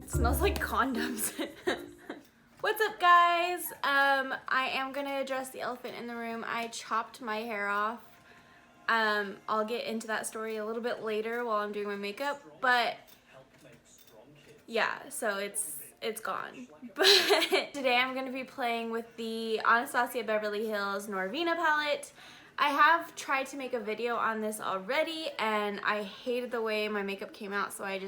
It smells like condoms. What's up, guys? I am gonna address the elephant in the room. I chopped my hair off. I'll get into that story a little bit later while I'm doing my makeup, but yeah, so it's gone. But today I'm gonna be playing with the Anastasia Beverly Hills Norvina palette. I have tried to make a video on this already, and I hated the way my makeup came out, so I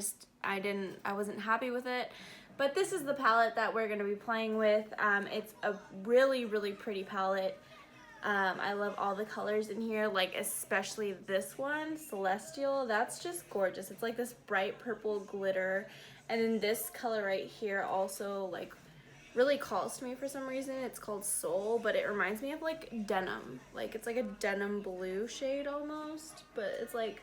wasn't happy with it. But this is the palette that we're gonna be playing with. It's a really, really pretty palette. I love all the colors in here, like especially this one, Celestial. That's just gorgeous. It's like this bright purple glitter. And then this color right here also like really calls to me for some reason. It's called Soul, but it reminds me of like denim. Like it's like a denim blue shade almost, but it's like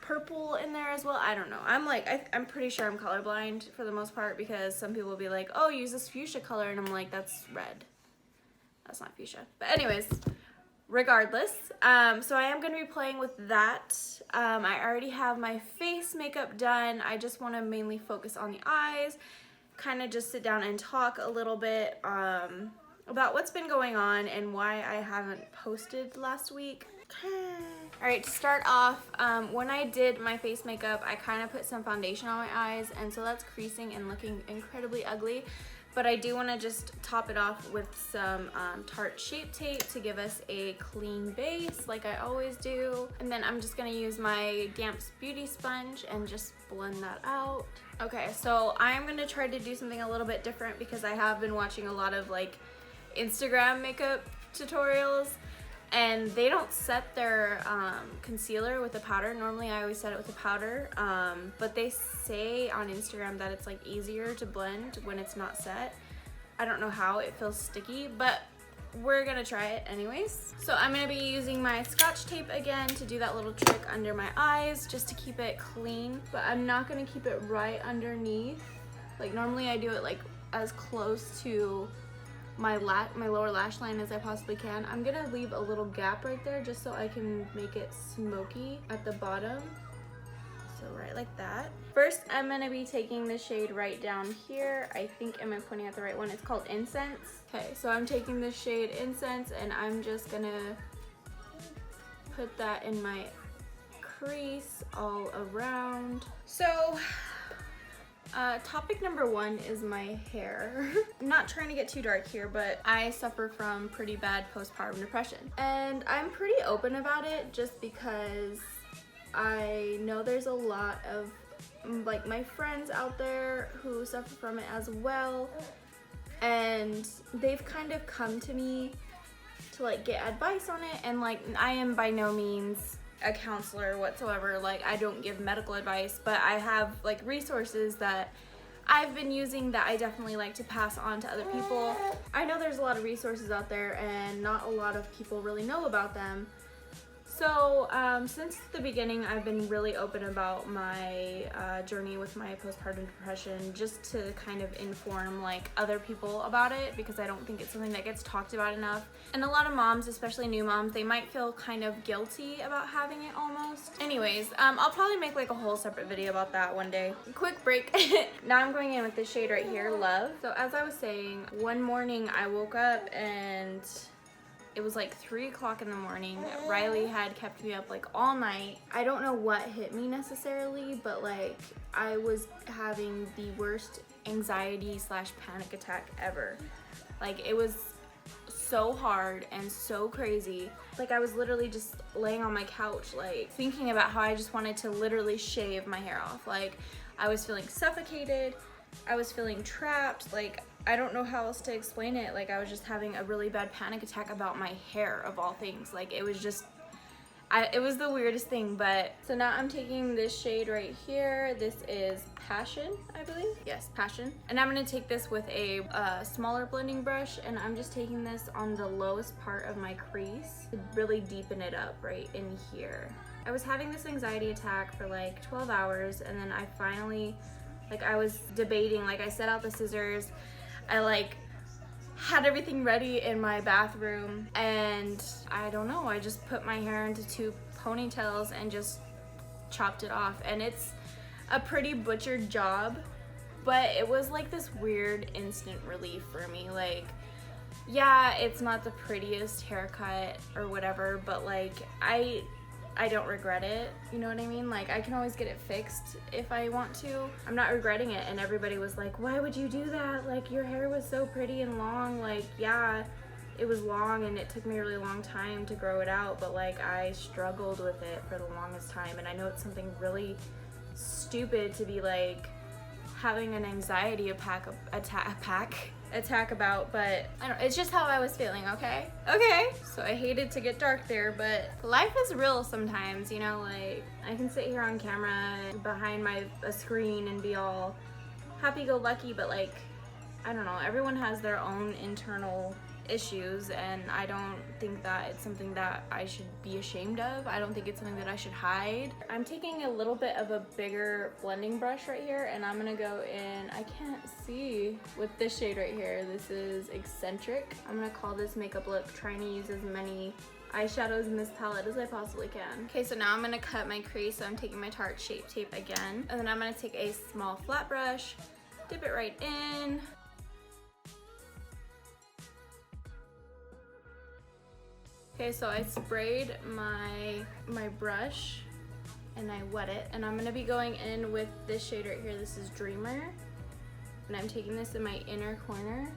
purple in there as well. I don't know. I'm pretty sure I'm colorblind for the most part, because some people will be like, oh, use this fuchsia color, and I'm like, that's red. That's not fuchsia. But anyways, regardless, so I am going to be playing with that. I already have my face makeup done. I just want to mainly focus on the eyes, kind of just sit down and talk a little bit about what's been going on and why I haven't posted last week. Alright, to start off, when I did my face makeup, I kind of put some foundation on my eyes, and so that's creasing and looking incredibly ugly. But I do want to just top it off with some Tarte Shape Tape to give us a clean base like I always do. And then I'm just going to use my Damps Beauty Sponge and just blend that out. Okay, so I'm going to try to do something a little bit different, because I have been watching a lot of like Instagram makeup tutorials, and they don't set their concealer with a powder. Normally I always set it with a powder, but they say on Instagram that it's like easier to blend when it's not set. I don't know how, it feels sticky, but we're gonna try it anyways. So I'm gonna be using my Scotch tape again to do that little trick under my eyes, just to keep it clean, but I'm not gonna keep it right underneath. Like normally I do it like as close to my lower lash line as I possibly can. I'm gonna leave a little gap right there just so I can make it smoky at the bottom. So right like that. First, I'm gonna be taking the shade right down here. I think, am I pointing at the right one? It's called Incense. Okay, so I'm taking the shade Incense, and I'm just gonna put that in my crease all around. So topic number one is my hair. I'm not trying to get too dark here, but I suffer from pretty bad postpartum depression. And I'm pretty open about it just because I know there's a lot of like my friends out there who suffer from it as well. And they've kind of come to me to like get advice on it. And like, I am by no means a counselor whatsoever. Like, I don't give medical advice, but I have like resources that I've been using that I definitely like to pass on to other people. I know there's a lot of resources out there, and not a lot of people really know about them. So since the beginning, I've been really open about my journey with my postpartum depression, just to kind of inform like other people about it, because I don't think it's something that gets talked about enough. And a lot of moms, especially new moms, they might feel kind of guilty about having it almost. Anyways, I'll probably make like a whole separate video about that one day. Quick break. Now I'm going in with this shade right here, Love. So as I was saying, one morning I woke up and it was like 3 o'clock in the morning. Riley had kept me up like all night. I don't know what hit me necessarily, but like I was having the worst anxiety / panic attack ever. Like it was so hard and so crazy. Like I was literally just laying on my couch, like thinking about how I just wanted to literally shave my hair off. Like I was feeling suffocated. I was feeling trapped. Like I don't know how else to explain it. Like I was just having a really bad panic attack about my hair of all things. Like it was just, it was the weirdest thing. But so now I'm taking this shade right here. This is Passion, I believe. Yes, Passion. And I'm gonna take this with a smaller blending brush, and I'm just taking this on the lowest part of my crease to really deepen it up right in here. I was having this anxiety attack for like 12 hours, and then I finally, like I was debating, like I set out the scissors, I like had everything ready in my bathroom, and I don't know, I just put my hair into 2 ponytails and just chopped it off. And it's a pretty butchered job, but it was like this weird instant relief for me. Like, yeah, it's not the prettiest haircut or whatever, but like I don't regret it, you know what I mean? Like, I can always get it fixed if I want to. I'm not regretting it. And everybody was like, why would you do that? Like, your hair was so pretty and long. Like, yeah, it was long and it took me a really long time to grow it out, but like I struggled with it for the longest time. And I know it's something really stupid to be like having an anxiety attack about, but I don't, it's just how I was feeling, okay? Okay. So I hated to get dark there, but life is real sometimes, you know, like I can sit here on camera behind a screen and be all happy-go-lucky, but like, I don't know, everyone has their own internal issues, and I don't think that it's something that I should be ashamed of. I don't think it's something that I should hide. I'm taking a little bit of a bigger blending brush right here, and I'm gonna go in, I can't see, with this shade right here. This is Eccentric. I'm gonna call this makeup look trying to use as many eyeshadows in this palette as I possibly can. Okay, so now I'm gonna cut my crease, so I'm taking my Tarte Shape Tape again, and then I'm gonna take a small flat brush, dip it right in. Okay, so I sprayed my brush and I wet it, and I'm gonna be going in with this shade right here. This is Dreamer, and I'm taking this in my inner corner.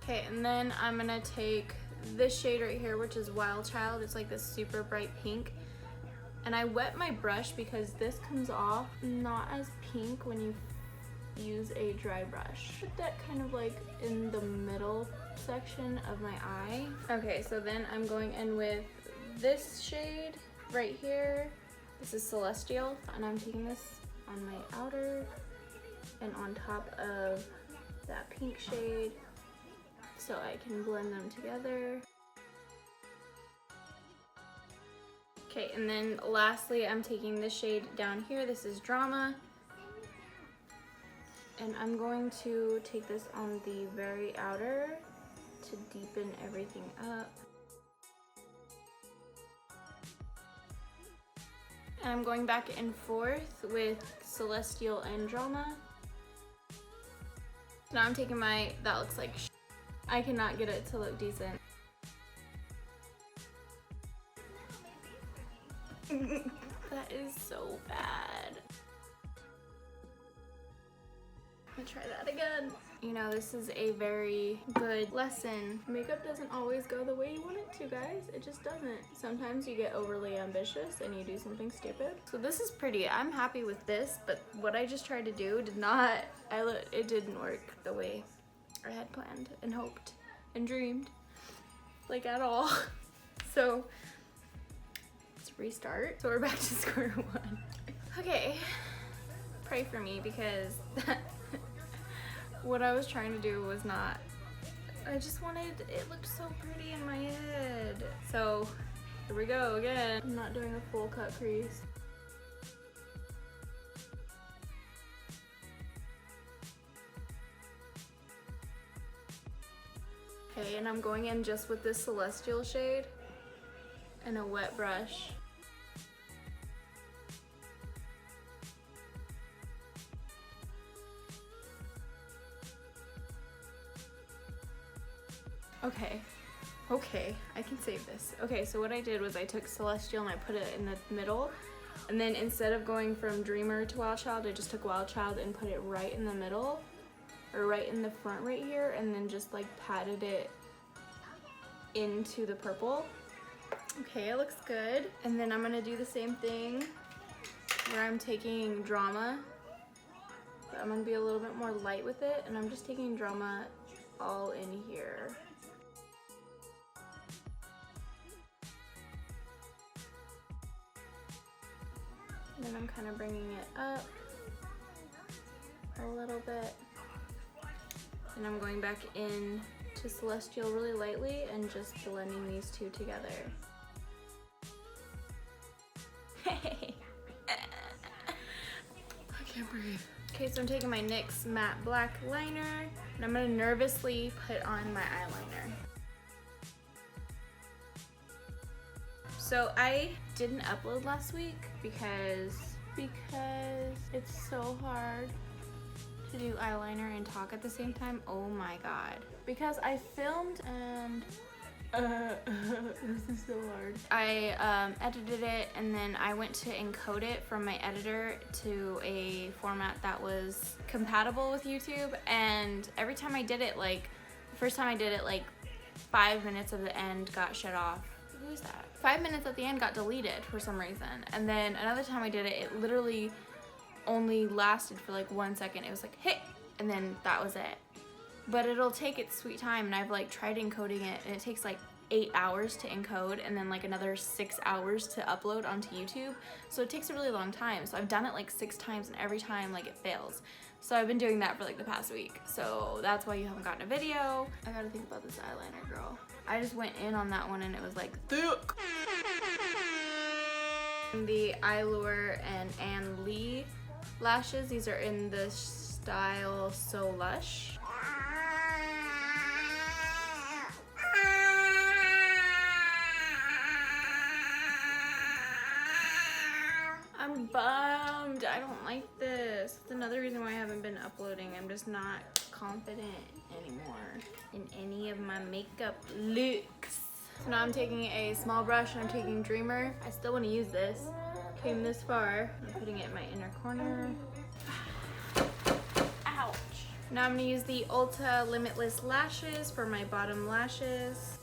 Okay, and then I'm gonna take this shade right here, which is Wild Child. It's like this super bright pink, and I wet my brush because this comes off not as pink when you use a dry brush. Put that kind of like in the middle section of my eye. Okay, so then I'm going in with this shade right here. This is Celestial, and I'm taking this on my outer and on top of that pink shade so I can blend them together. Okay, and then lastly, I'm taking this shade down here. This is Drama. And I'm going to take this on the very outer to deepen everything up. And I'm going back and forth with Celestial and Drama. Now I'm taking that looks like I cannot get it to look decent. That is so bad. I'm gonna try that again. You know, this is a very good lesson. Makeup doesn't always go the way you want it to, guys. It just doesn't. Sometimes you get overly ambitious and you do something stupid. So this is pretty. I'm happy with this, but what I just tried to do it didn't work the way I had planned and hoped and dreamed, like at all. So let's restart. So we're back to square one. Okay, pray for me because what I was trying to do was not, I just wanted, it looked so pretty in my head. So here we go again. I'm not doing a full cut crease. Okay, and I'm going in just with this Celestial shade and a wet brush. Okay, I can save this. Okay, so what I did was I took Celestial and I put it in the middle, and then instead of going from Dreamer to Wild Child, I just took Wild Child and put it right in the middle, or right in the front right here, and then just like patted it into the purple. Okay, it looks good. And then I'm gonna do the same thing where I'm taking Drama, but I'm gonna be a little bit more light with it, and I'm just taking Drama all in here. And then I'm kind of bringing it up a little bit. And I'm going back in to Celestial really lightly and just blending these two together. Hey! I can't breathe. Okay, so I'm taking my NYX Matte Black Liner, and I'm gonna nervously put on my eyeliner. So I didn't upload last week because because it's so hard to do eyeliner and talk at the same time. Oh my god. Because I filmed and this is so hard. I edited it and then I went to encode it from my editor to a format that was compatible with YouTube, and every time I did it, like the first time I did it, like 5 minutes of the end got shut off. Who is that? 5 minutes at the end got deleted for some reason, and then another time I did it, it literally only lasted for like 1 second. It was like, hey, and then that was it. But it'll take its sweet time, and I've like tried encoding it, and it takes like 8 hours to encode and then like another 6 hours to upload onto YouTube. So it takes a really long time. So I've done it like 6 times, and every time like it fails. So I've been doing that for like the past week. So that's why you haven't gotten a video. I gotta think about this eyeliner, girl. I just went in on that one and it was like thick. The Eylure and Ann Lee lashes. These are in the style So Lush. I'm bummed. I don't like this. It's another reason why I haven't been uploading. I'm just not confident anymore in any of my makeup looks. So now I'm taking a small brush and I'm taking Dreamer. I still want to use this. Came this far. I'm putting it in my inner corner. Ouch. Now I'm going to use the Ulta Limitless Lashes for my bottom lashes.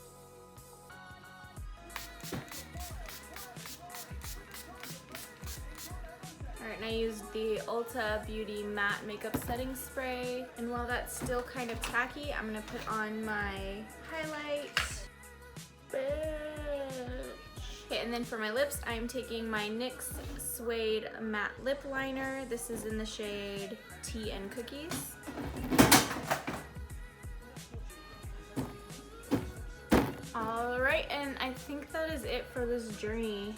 And I use the Ulta Beauty Matte Makeup Setting Spray. And while that's still kind of tacky, I'm gonna put on my highlight. Okay, and then for my lips, I'm taking my NYX Suede Matte Lip Liner. This is in the shade Tea and Cookies. Alright, and I think that is it for this journey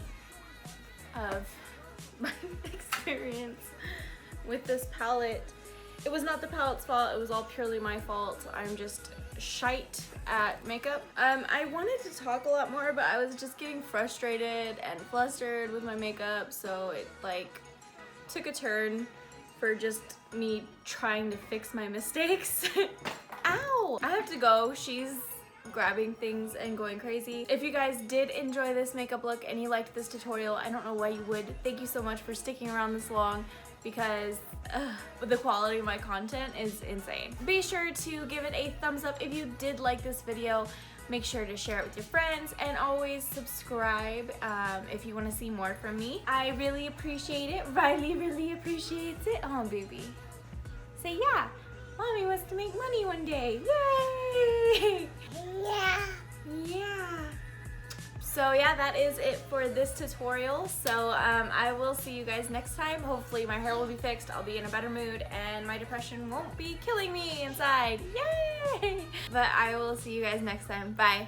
of my experience with this palette. It was not the palette's fault, it was all purely my fault. I'm just shite at makeup. I wanted to talk a lot more, but I was just getting frustrated and flustered with my makeup, so it like took a turn for just me trying to fix my mistakes. Ow! I have to go. She's grabbing things and going crazy. If you guys did enjoy this makeup look and you liked this tutorial, I don't know why you would. Thank you so much for sticking around this long, because the quality of my content is insane. Be sure to give it a thumbs up if you did like this video. Make sure to share it with your friends, and always subscribe if you want to see more from me. I really appreciate it. Riley really appreciates it. Oh, baby. Say yeah. Mommy wants to make money one day. Yay! Yeah. Yeah. So yeah, that is it for this tutorial. So I will see you guys next time. Hopefully my hair will be fixed, I'll be in a better mood, and my depression won't be killing me inside. Yay! But I will see you guys next time. Bye.